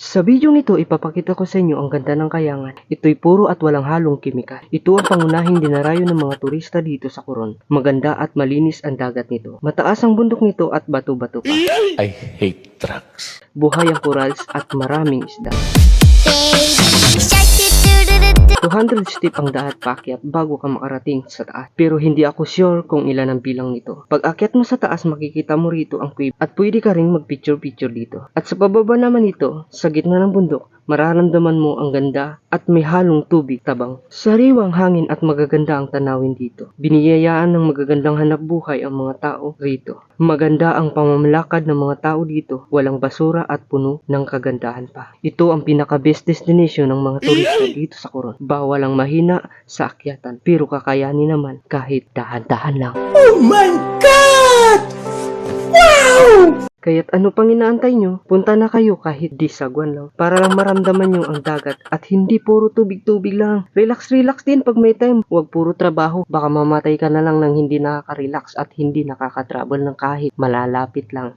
Sa video nito, ipapakita ko sa inyo ang ganda ng Kayangan. Ito'y puro at walang halong kimikal. Ito ang pangunahing dinarayo ng mga turista dito sa Coron. Maganda at malinis ang dagat nito. Mataas ang bundok nito at bato-bato pa. I hate drugs. Buhay ang corals at maraming isda. 200 steep ang dahat paakyat bago ka makarating sa taas. Pero hindi ako sure kung ilan ang bilang nito. Pag akyat mo sa taas, makikita mo rito ang cave at pwede ka rin mag-picture-picture dito. At sa pababa naman ito, sa gitna ng bundok, mararamdaman mo ang ganda at may halong tubig tabang. Sariwang hangin at magaganda ang tanawin dito. Biniyayaan ng magagandang hanap buhay ang mga tao rito. Maganda ang pamamalakad ng mga tao dito. Walang basura at puno ng kagandahan pa. Ito ang pinaka-best destination ng mga turista dito sa Coron. Bawal ang mahina sa akyatan, pero kakayanin naman kahit dahan-dahan lang. Oh my God! Wow! Kaya't ano pang inaantay nyo? Punta na kayo kahit di sagwan lang. Para lang maramdaman nyo ang dagat at hindi puro tubig-tubig lang. Relax-relax din pag may time. Huwag puro trabaho. Baka mamatay ka na lang ng hindi nakaka-relax at hindi nakaka-travel ng kahit malalapit lang.